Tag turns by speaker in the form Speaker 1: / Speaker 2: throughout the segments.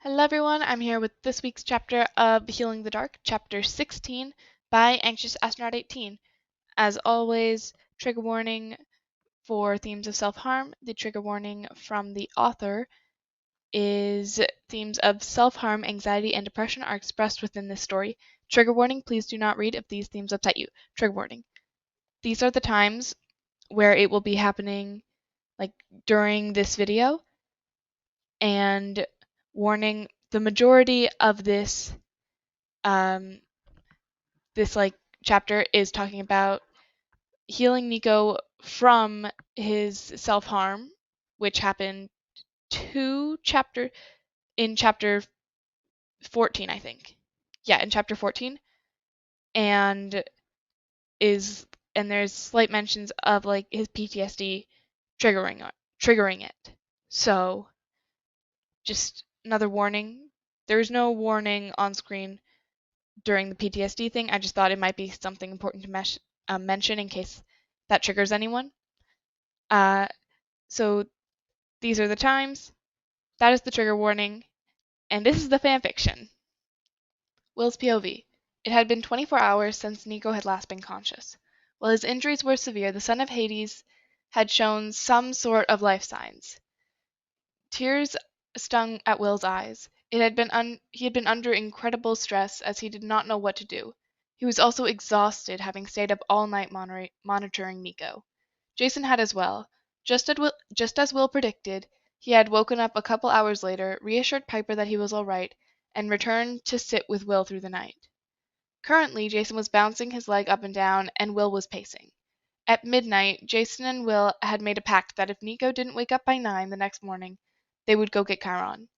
Speaker 1: Hello everyone, I'm here with this week's chapter of Healing the Dark, chapter 16 by Anxious Astronaut 18. As always, trigger warning for themes of self-harm. The trigger warning from the author is themes of self-harm, anxiety, and depression are expressed within this story. Trigger warning, please do not read if these themes upset you. Trigger warning. These are the times where it will be happening during this video, and warning, the majority of this um, chapter is talking about healing Nico from his self-harm, which happened in chapter 14, I think. Yeah, in chapter 14, and is and there's slight mentions of his PTSD triggering it. So, just another warning. There's no warning on screen during the PTSD thing. I just thought it might be something important to mention in case that triggers anyone. So these are the times. That is the trigger warning. And this is the fanfiction. Will's POV. It had been 24 hours since Nico had last been conscious. While his injuries were severe, the son of Hades had shown some sort of life signs. Tears stung at Will's eyes. He had been under incredible stress as he did not know what to do. He was also exhausted, having stayed up all night monitoring Nico. Jason had as well. Just as Will predicted, he had woken up a couple hours later, reassured Piper that he was all right, and returned to sit with Will through the night. Currently, Jason was bouncing his leg up and down, and Will was pacing. At midnight, Jason and Will had made a pact that if Nico didn't wake up by 9 the next morning, they would go get Chiron.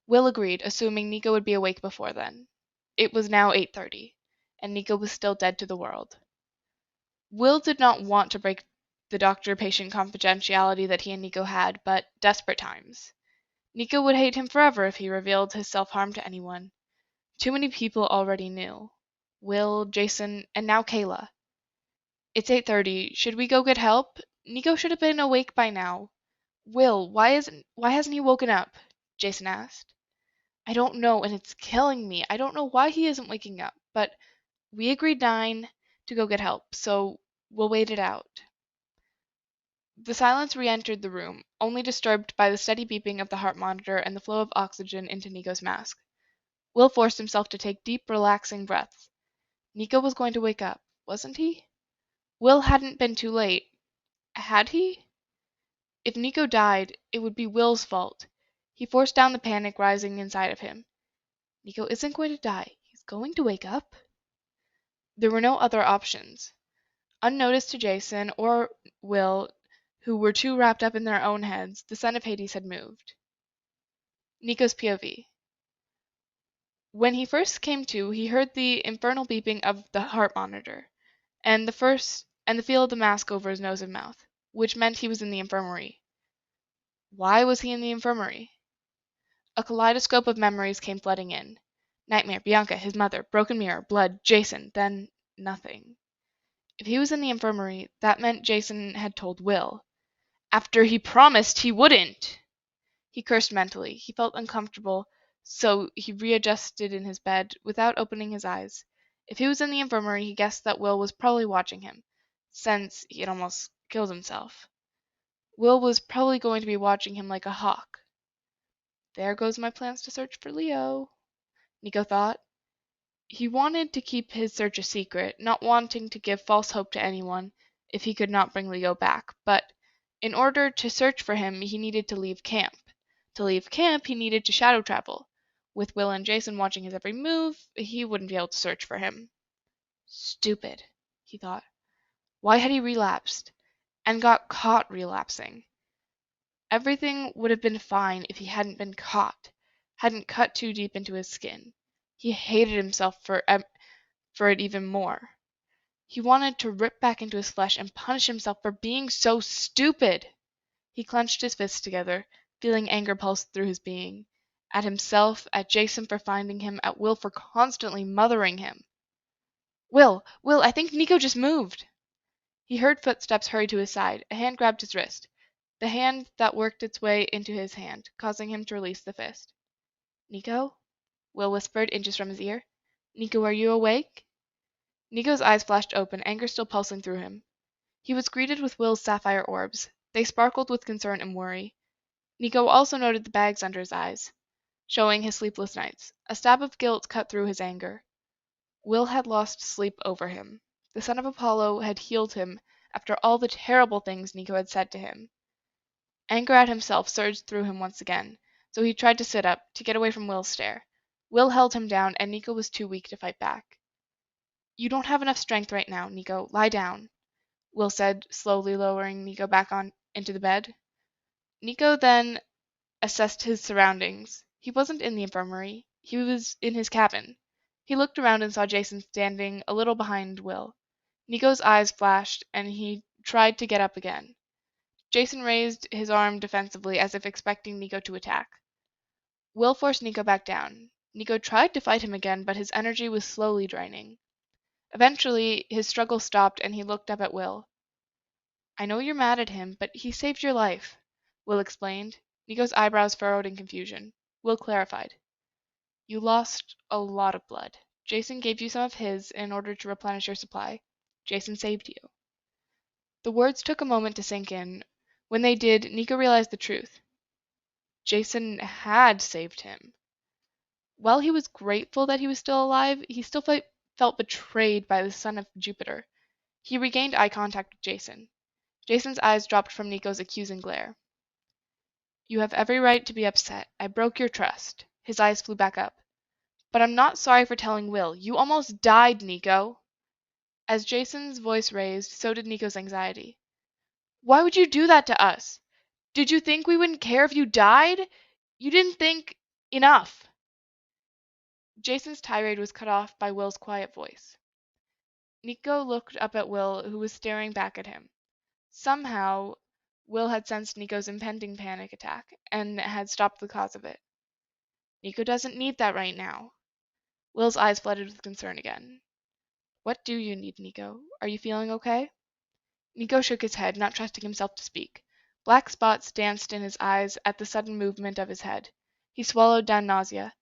Speaker 1: Will agreed, assuming Nico would be awake before then. It was now 8:30, and Nico was still dead to the world. Will did not want to break the doctor-patient confidentiality that he and Nico had, but desperate times. Nico would hate him forever if he revealed his self-harm to anyone. Too many people already knew. Will, Jason, and now Kayla. It's 8:30. Should we go get help? Nico should have been awake by now. Will, why hasn't he woken up? Jason asked. I don't know, and it's killing me. I don't know why he isn't waking up, but we agreed 9 to go get help, so we'll wait it out. The silence re-entered the room, only disturbed by the steady beeping of the heart monitor and the flow of oxygen into Nico's mask. Will forced himself to take deep, relaxing breaths. Nico was going to wake up, wasn't he? Will hadn't been too late. Had he? If Nico died, it would be Will's fault. He forced down the panic rising inside of him. Nico isn't going to die. He's going to wake up. There were no other options. Unnoticed to Jason or Will, who were too wrapped up in their own heads, the son of Hades had moved. Nico's POV. When he first came to, he heard the infernal beeping of the heart monitor, and the feel of the mask over his nose and mouth, which meant he was in the infirmary. Why was he in the infirmary? A kaleidoscope of memories came flooding in. Nightmare, Bianca, his mother, broken mirror, blood, Jason, then nothing. If he was in the infirmary, that meant Jason had told Will. After he promised he wouldn't! He cursed mentally. He felt uncomfortable, so he readjusted in his bed without opening his eyes. If he was in the infirmary, he guessed that Will was probably watching him, since he had almost killed himself. Will was probably going to be watching him like a hawk. There goes my plans to search for Leo, Nico thought. He wanted to keep his search a secret, not wanting to give false hope to anyone if he could not bring Leo back, but in order to search for him, he needed to leave camp. To leave camp, he needed to shadow travel. With Will and Jason watching his every move, he wouldn't be able to search for him. Stupid, he thought. Why had he relapsed? And got caught relapsing? Everything would have been fine if he hadn't been caught, hadn't cut too deep into his skin. He hated himself for it even more. He wanted to rip back into his flesh and punish himself for being so stupid. He clenched his fists together, feeling anger pulse through his being. At himself, at Jason for finding him, at Will for constantly mothering him. Will, I think Nico just moved. He heard footsteps hurry to his side. A hand grabbed his wrist. The hand that worked its way into his hand, causing him to release the fist. Nico? Will whispered, inches from his ear. Nico, are you awake? Nico's eyes flashed open, anger still pulsing through him. He was greeted with Will's sapphire orbs. They sparkled with concern and worry. Nico also noted the bags under his eyes, showing his sleepless nights. A stab of guilt cut through his anger. Will had lost sleep over him. The son of Apollo had healed him after all the terrible things Nico had said to him. Anger at himself surged through him once again, so he tried to sit up, to get away from Will's stare. Will held him down, and Nico was too weak to fight back. You don't have enough strength right now, Nico. Lie down, Will said, slowly lowering Nico back on into the bed. Nico then assessed his surroundings. He wasn't in the infirmary. He was in his cabin. He looked around and saw Jason standing a little behind Will. Nico's eyes flashed, and he tried to get up again. Jason raised his arm defensively as if expecting Nico to attack. Will forced Nico back down. Nico tried to fight him again, but his energy was slowly draining. Eventually, his struggle stopped and he looked up at Will. I know you're mad at him, but he saved your life, Will explained. Nico's eyebrows furrowed in confusion. Will clarified. You lost a lot of blood. Jason gave you some of his in order to replenish your supply. Jason saved you. The words took a moment to sink in. When they did, Nico realized the truth. Jason had saved him. While he was grateful that he was still alive, he still felt betrayed by the son of Jupiter. He regained eye contact with Jason. Jason's eyes dropped from Nico's accusing glare. You have every right to be upset. I broke your trust. His eyes flew back up. But I'm not sorry for telling Will. You almost died, Nico. As Jason's voice raised, so did Nico's anxiety. Why would you do that to us? Did you think we wouldn't care if you died? You didn't think enough. Jason's tirade was cut off by Will's quiet voice. Nico looked up at Will, who was staring back at him. Somehow, Will had sensed Nico's impending panic attack and had stopped the cause of it. Nico doesn't need that right now. Will's eyes flooded with concern again. What do you need, Nico? Are you feeling okay? Nico shook his head, not trusting himself to speak. Black spots danced in his eyes at the sudden movement of his head. He swallowed down nausea.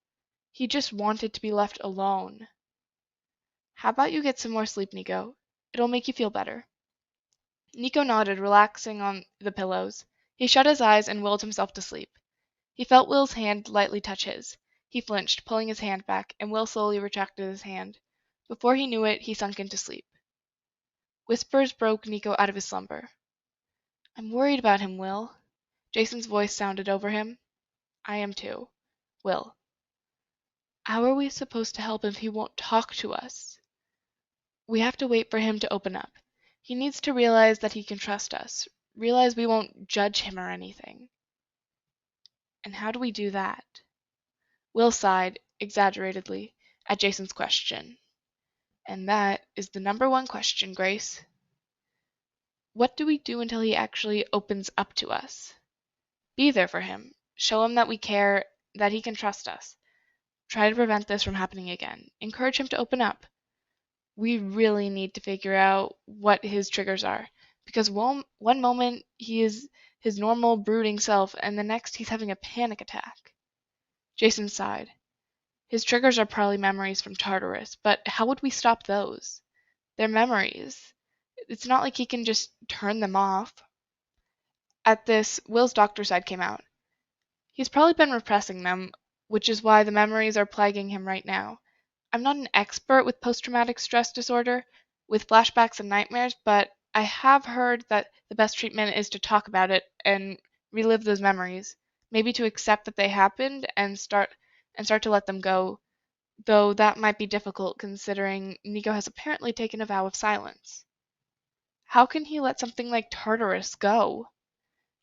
Speaker 1: He just wanted to be left alone. How about you get some more sleep, Nico? It'll make you feel better. Nico nodded, relaxing on the pillows. He shut his eyes and willed himself to sleep. He felt Will's hand lightly touch his. He flinched, pulling his hand back, and Will slowly retracted his hand. Before he knew it, he sunk into sleep. Whispers broke Nico out of his slumber. I'm worried about him, Will. Jason's voice sounded over him. I am too. Will. How are we supposed to help if he won't talk to us? We have to wait for him to open up. He needs to realize that he can trust us, realize we won't judge him or anything. And how do we do that? Will sighed, exaggeratedly, at Jason's question. And that is the number one question, Grace. What do we do until he actually opens up to us? Be there for him. Show him that we care, that he can trust us. Try to prevent this from happening again. Encourage him to open up. We really need to figure out what his triggers are, because one moment he is his normal brooding self, and the next he's having a panic attack. Jason sighed. His triggers are probably memories from Tartarus, but how would we stop those? They're memories. It's not like he can just turn them off. At this, Will's doctor side came out. He's probably been repressing them, which is why the memories are plaguing him right now. I'm not an expert with post-traumatic stress disorder, with flashbacks and nightmares, but I have heard that the best treatment is to talk about it and relive those memories, maybe to accept that they happened and start to let them go, though that might be difficult considering Nico has apparently taken a vow of silence. How can he let something like Tartarus go?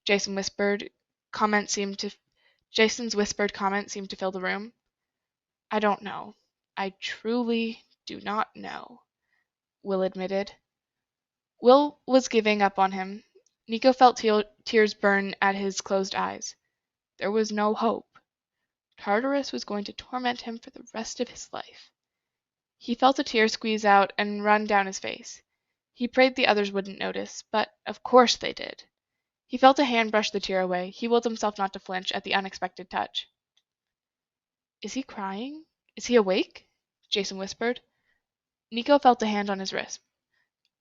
Speaker 1: Jason's whispered comment seemed to fill the room. I don't know. I truly do not know, Will admitted. Will was giving up on him. Nico felt tears burn at his closed eyes. There was no hope. Tartarus was going to torment him for the rest of his life. He felt a tear squeeze out and run down his face. He prayed the others wouldn't notice, but of course they did. He felt a hand brush the tear away. He willed himself not to flinch at the unexpected touch. Is he crying? Is he awake? Jason whispered. Nico felt a hand on his wrist.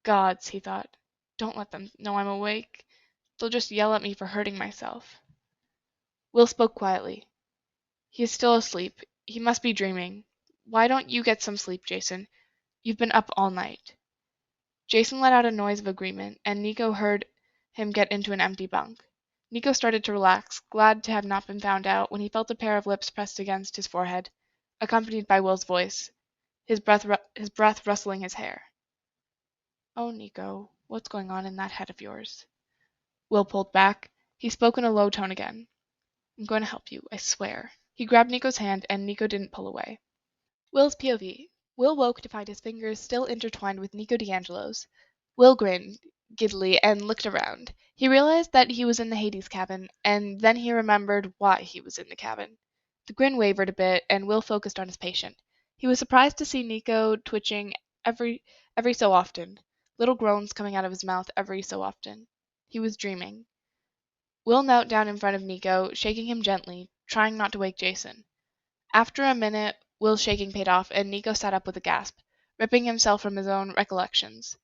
Speaker 1: Gods, he thought. Don't let them know I'm awake. They'll just yell at me for hurting myself. Will spoke quietly. He is still asleep. He must be dreaming. Why don't you get some sleep, Jason? You've been up all night. Jason let out a noise of agreement, and Nico heard him get into an empty bunk. Nico started to relax, glad to have not been found out, when he felt a pair of lips pressed against his forehead, accompanied by Will's voice, his breath rustling his hair. Oh, Nico, what's going on in that head of yours? Will pulled back. He spoke in a low tone again. I'm going to help you, I swear. He grabbed Nico's hand, and Nico didn't pull away. Will's POV. Will woke to find his fingers still intertwined with Nico D'Angelo's. Will grinned giddily and looked around. He realized that he was in the Hades cabin, and then he remembered why he was in the cabin. The grin wavered a bit, and Will focused on his patient. He was surprised to see Nico twitching every so often, little groans coming out of his mouth every so often. He was dreaming. Will knelt down in front of Nico, shaking him gently, trying not to wake Jason. After a minute, Will's shaking paid off, and Nico sat up with a gasp, ripping himself from his own recollections.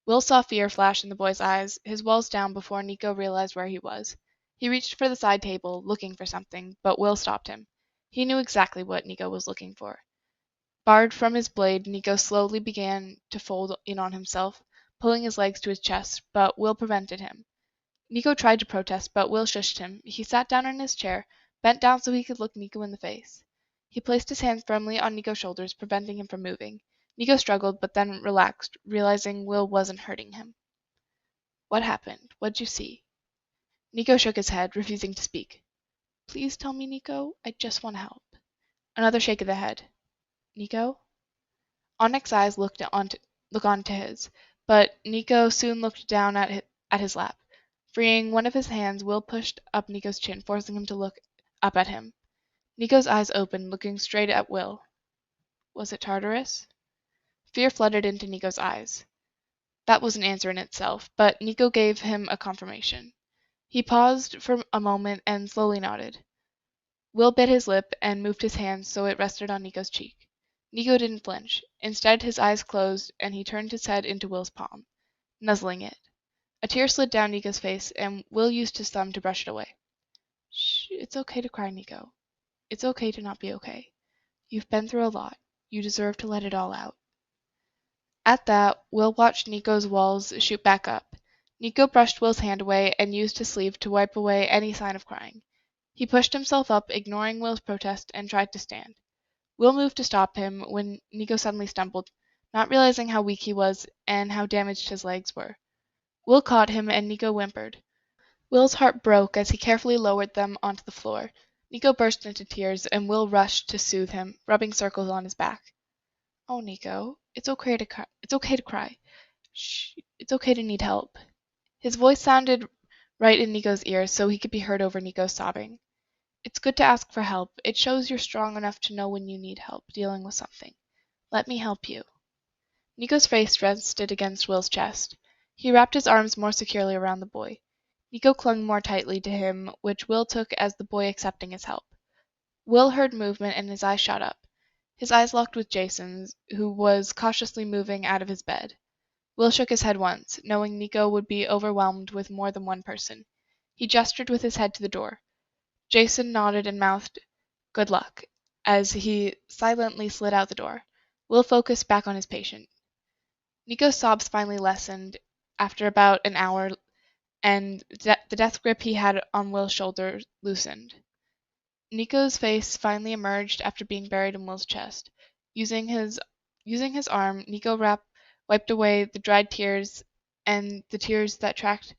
Speaker 1: Will saw fear flash in the boy's eyes, his walls down before Nico realized where he was. He reached for the side table, looking for something, but Will stopped him. He knew exactly what Nico was looking for. Barred from his blade, Nico slowly began to fold in on himself, pulling his legs to his chest, but Will prevented him. Nico tried to protest, but Will shushed him. He sat down in his chair, bent down so he could look Nico in the face. He placed his hands firmly on Nico's shoulders, preventing him from moving. Nico struggled, but then relaxed, realizing Will wasn't hurting him. What happened? What'd you see? Nico shook his head, refusing to speak. Please tell me, Nico. I just want to help. Another shake of the head. Nico? Onyx's eyes look onto his, but Nico soon looked down at his lap. Freeing one of his hands, Will pushed up Nico's chin, forcing him to look up at him. Nico's eyes opened, looking straight at Will. Was it Tartarus? Fear flooded into Nico's eyes. That was an answer in itself, but Nico gave him a confirmation. He paused for a moment and slowly nodded. Will bit his lip and moved his hand so it rested on Nico's cheek. Nico didn't flinch. Instead, his eyes closed and he turned his head into Will's palm, nuzzling it. A tear slid down Nico's face, and Will used his thumb to brush it away. Shh, it's okay to cry, Nico. It's okay to not be okay. You've been through a lot. You deserve to let it all out. At that, Will watched Nico's walls shoot back up. Nico brushed Will's hand away and used his sleeve to wipe away any sign of crying. He pushed himself up, ignoring Will's protest, and tried to stand. Will moved to stop him when Nico suddenly stumbled, not realizing how weak he was and how damaged his legs were. Will caught him and Nico whimpered. Will's heart broke as he carefully lowered them onto the floor. Nico burst into tears, and Will rushed to soothe him, rubbing circles on his back. Oh, Nico, it's okay to cry. It's okay to cry. Shh, it's okay to need help. His voice sounded right in Nico's ears so he could be heard over Nico's sobbing. It's good to ask for help. It shows you're strong enough to know when you need help dealing with something. Let me help you. Nico's face rested against Will's chest. He wrapped his arms more securely around the boy. Nico clung more tightly to him, which Will took as the boy accepting his help. Will heard movement and his eyes shot up. His eyes locked with Jason's, who was cautiously moving out of his bed. Will shook his head once, knowing Nico would be overwhelmed with more than one person. He gestured with his head to the door. Jason nodded and mouthed, "Good luck," as he silently slid out the door. Will focused back on his patient. Nico's sobs finally lessened after about an hour, and the death grip he had on Will's shoulder loosened. Nico's face finally emerged after being buried in Will's chest. Using his arm, Nico wiped away the dried tears and the tear tracks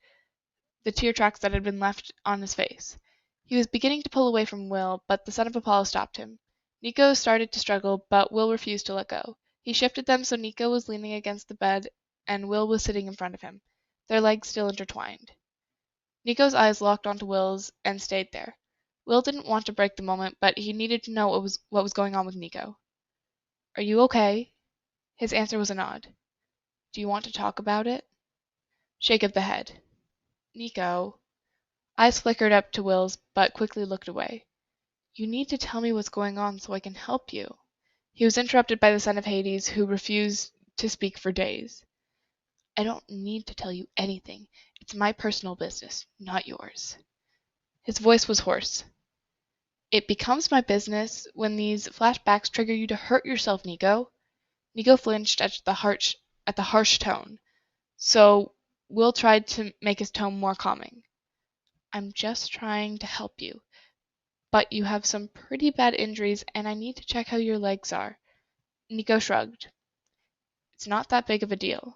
Speaker 1: that had been left on his face. He was beginning to pull away from Will, but the son of Apollo stopped him. Nico started to struggle, but Will refused to let go. He shifted them so Nico was leaning against the bed and Will was sitting in front of him, their legs still intertwined. Nico's eyes locked onto Will's and stayed there. Will didn't want to break the moment, but he needed to know what was going on with Nico. Are you okay? His answer was a nod. Do you want to talk about it? Shake of the head. Nico. Eyes flickered up to Will's, but quickly looked away. You need to tell me what's going on so I can help you. He was interrupted by the son of Hades, who refused to speak for days. I don't need to tell you anything. It's my personal business, not yours. His voice was hoarse. It becomes my business when these flashbacks trigger you to hurt yourself, Nico. Nico flinched at the harsh tone, so Will tried to make his tone more calming. I'm just trying to help you, but you have some pretty bad injuries and I need to check how your legs are. Nico shrugged. It's not that big of a deal.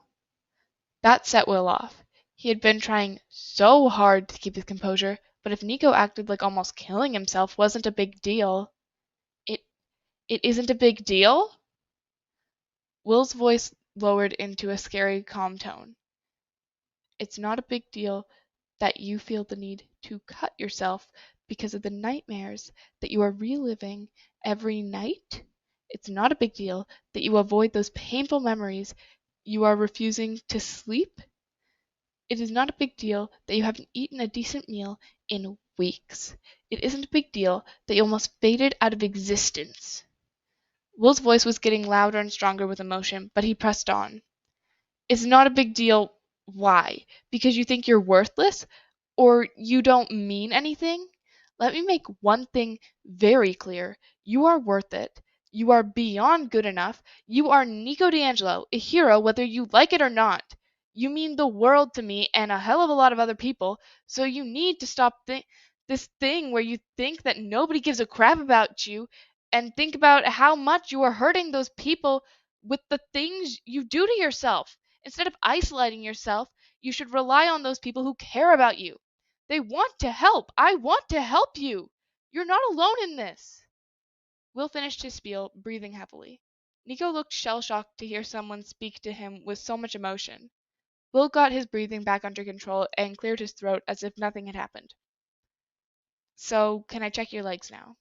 Speaker 1: That set Will off. He had been trying so hard to keep his composure, but if Nico acted like almost killing himself wasn't a big deal. It it isn't a big deal? Will's voice lowered into a scary, calm tone. It's not a big deal that you feel the need to cut yourself because of the nightmares that you are reliving every night. It's not a big deal that you avoid those painful memories you are refusing to sleep. It is not a big deal that you haven't eaten a decent meal in weeks. It isn't a big deal that you almost faded out of existence. Will's voice was getting louder and stronger with emotion, but he pressed on. It's not a big deal. Why? Because you think you're worthless? Or you don't mean anything? Let me make one thing very clear. You are worth it. You are beyond good enough. You are Nico D'Angelo, a hero whether you like it or not. You mean the world to me and a hell of a lot of other people, so you need to stop this thing where you think that nobody gives a crap about you and think about how much you are hurting those people with the things you do to yourself. Instead of isolating yourself, you should rely on those people who care about you. They want to help. I want to help you. You're not alone in this. Will finished his spiel, breathing heavily. Nico looked shell-shocked to hear someone speak to him with so much emotion. Will got his breathing back under control and cleared his throat as if nothing had happened. So, can I check your legs now?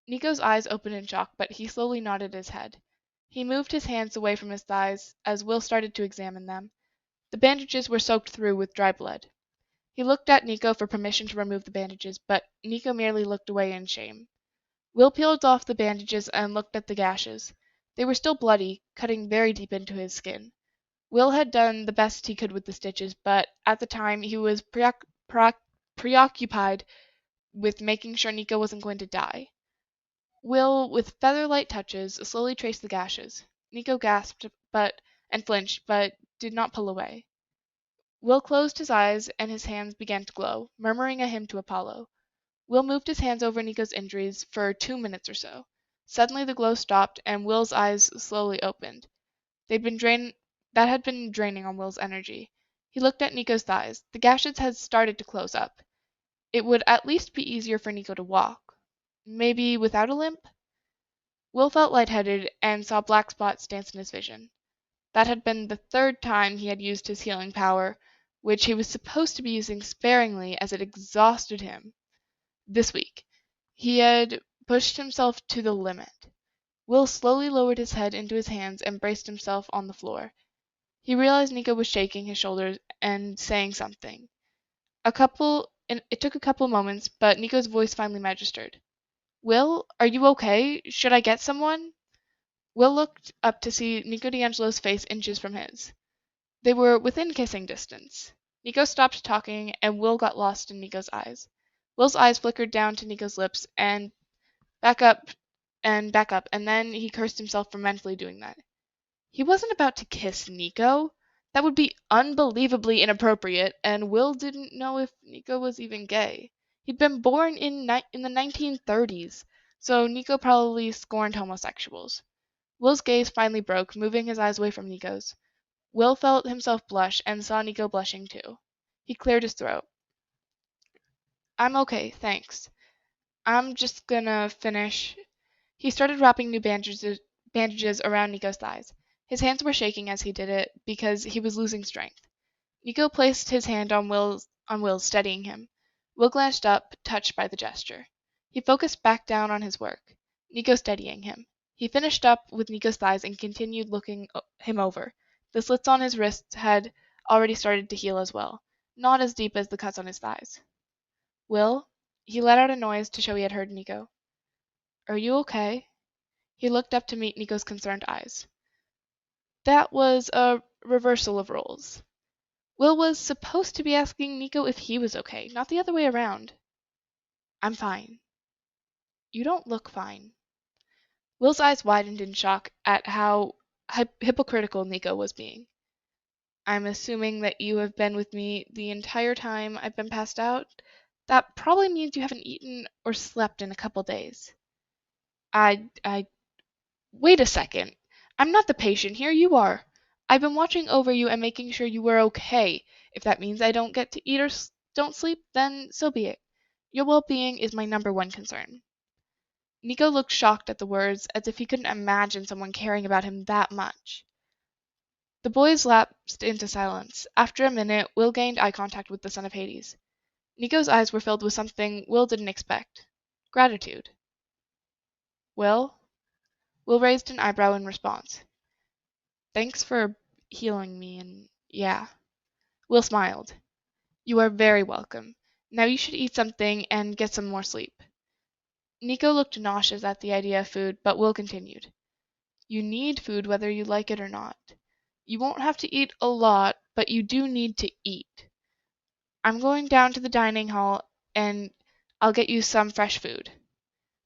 Speaker 1: Nico's eyes opened in shock, but he slowly nodded his head. He moved his hands away from his thighs as Will started to examine them. The bandages were soaked through with dry blood. He looked at Nico for permission to remove the bandages, but Nico merely looked away in shame. Will peeled off the bandages and looked at the gashes. They were still bloody, cutting very deep into his skin. Will had done the best he could with the stitches, but at the time he was preoccupied with making sure Nico wasn't going to die. Will, with feather-light touches, slowly traced the gashes. Nico gasped and flinched, but did not pull away. Will closed his eyes and his hands began to glow, murmuring a hymn to Apollo. Will moved his hands over Nico's injuries for 2 minutes or so. Suddenly the glow stopped and Will's eyes slowly opened. That had been draining on Will's energy. He looked at Nico's thighs. The gashes had started to close up. It would at least be easier for Nico to walk. Maybe without a limp? Will felt lightheaded and saw black spots dance in his vision. That had been the third time he had used his healing power, which he was supposed to be using sparingly as it exhausted him. This week, he had pushed himself to the limit. Will slowly lowered his head into his hands and braced himself on the floor. He realized Nico was shaking his shoulders and saying something. It took a couple moments, but Nico's voice finally registered. Will, are you okay? Should I get someone? Will looked up to see Nico D'Angelo's face inches from his. They were within kissing distance. Nico stopped talking, and Will got lost in Nico's eyes. Will's eyes flickered down to Nico's lips and back up, and then he cursed himself for mentally doing that. He wasn't about to kiss Nico. That would be unbelievably inappropriate, and Will didn't know if Nico was even gay. He'd been born in the 1930s, so Nico probably scorned homosexuals. Will's gaze finally broke, moving his eyes away from Nico's. Will felt himself blush and saw Nico blushing too. He cleared his throat. I'm okay, thanks. I'm just gonna finish. He started wrapping new bandages around Nico's thighs. His hands were shaking as he did it because he was losing strength. Nico placed his hand on Will's, steadying him. Will glanced up, touched by the gesture. He focused back down on his work, Nico steadying him. He finished up with Nico's thighs and continued looking him over. The slits on his wrists had already started to heal as well, not as deep as the cuts on his thighs. Will, He let out a noise to show he had heard Nico. Are you okay? He looked up to meet Nico's concerned eyes. That was a reversal of roles. Will was supposed to be asking Nico if he was okay, not the other way around. I'm fine. You don't look fine. Will's eyes widened in shock at how hypocritical Nico was being. I'm assuming that you have been with me the entire time I've been passed out. That probably means you haven't eaten or slept in a couple days. I Wait a second. I'm not the patient here, you are. I've been watching over you and making sure you were okay. If that means I don't get to eat or don't sleep, then so be it. Your well-being is my number one concern. Nico looked shocked at the words, as if he couldn't imagine someone caring about him that much. The boys lapsed into silence. After a minute, Will gained eye contact with the son of Hades. Nico's eyes were filled with something Will didn't expect. Gratitude. Will? Will raised an eyebrow in response. Thanks for healing me and yeah. Will smiled. You are very welcome. Now you should eat something and get some more sleep. Nico looked nauseous at the idea of food, but Will continued. You need food whether you like it or not. You won't have to eat a lot, but you do need to eat. I'm going down to the dining hall and I'll get you some fresh food.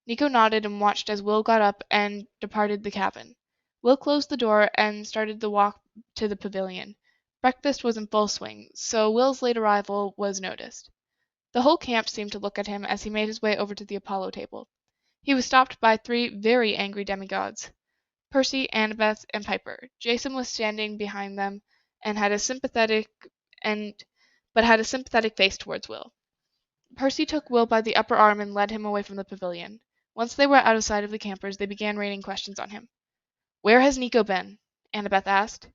Speaker 1: Nico nodded and watched as Will got up and departed the cabin. Will closed the door and started the walk to the pavilion. Breakfast was in full swing, so Will's late arrival was noticed. The whole camp seemed to look at him as he made his way over to the Apollo table. He was stopped by three very angry demigods. Percy, Annabeth, and Piper. Jason was standing behind them and had a sympathetic face towards Will. Percy took Will by the upper arm and led him away from the pavilion. Once they were out of sight of the campers, they began raining questions on him. Where has Nico been? Annabeth asked.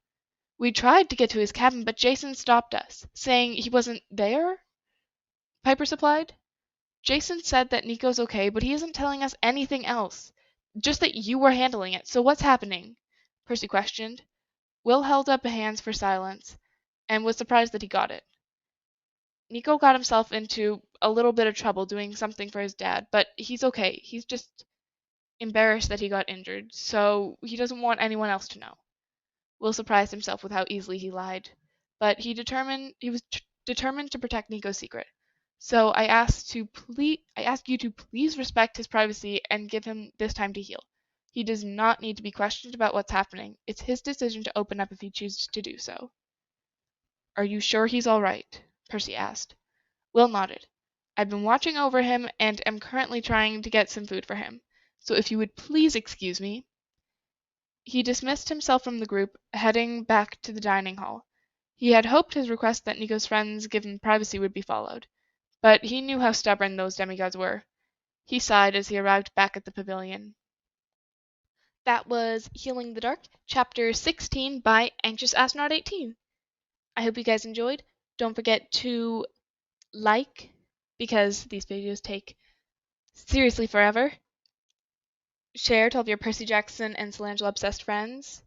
Speaker 1: We tried to get to his cabin, but Jason stopped us, saying he wasn't there? Piper supplied. Jason said that Nico's okay, but he isn't telling us anything else. Just that you were handling it, so what's happening? Percy questioned. Will held up hands for silence, and was surprised that he got it. Nico got himself into a little bit of trouble doing something for his dad, but he's okay. He's just embarrassed that he got injured, so he doesn't want anyone else to know. Will surprised himself with how easily he lied, but he was determined to protect Nico's secret. So I ask you to please respect his privacy and give him this time to heal. He does not need to be questioned about what's happening. It's his decision to open up if he chooses to do so. Are you sure he's all right? Percy asked. Will nodded. I've been watching over him and am currently trying to get some food for him. So if you would please excuse me. He dismissed himself from the group, heading back to the dining hall. He had hoped his request that Nico's friends give him privacy would be followed, but he knew how stubborn those demigods were. He sighed as he arrived back at the pavilion. That was Healing the Dark, Chapter 16 by Anxious Astronaut 18. I hope you guys enjoyed. Don't forget to like, because these videos take seriously forever. Share to all of your Percy Jackson and Solangelo obsessed friends.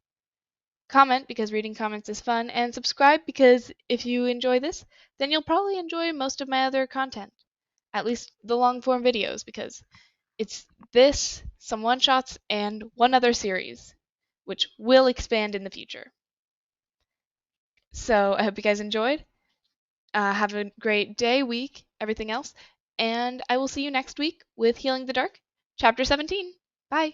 Speaker 1: Comment, because reading comments is fun. And subscribe, because if you enjoy this, then you'll probably enjoy most of my other content. At least the long form videos, because it's this, some one-shots, and one other series, which will expand in the future. So I hope you guys enjoyed. Have a great day, week, everything else. And I will see you next week with Healing the Dark, Chapter 17. Bye.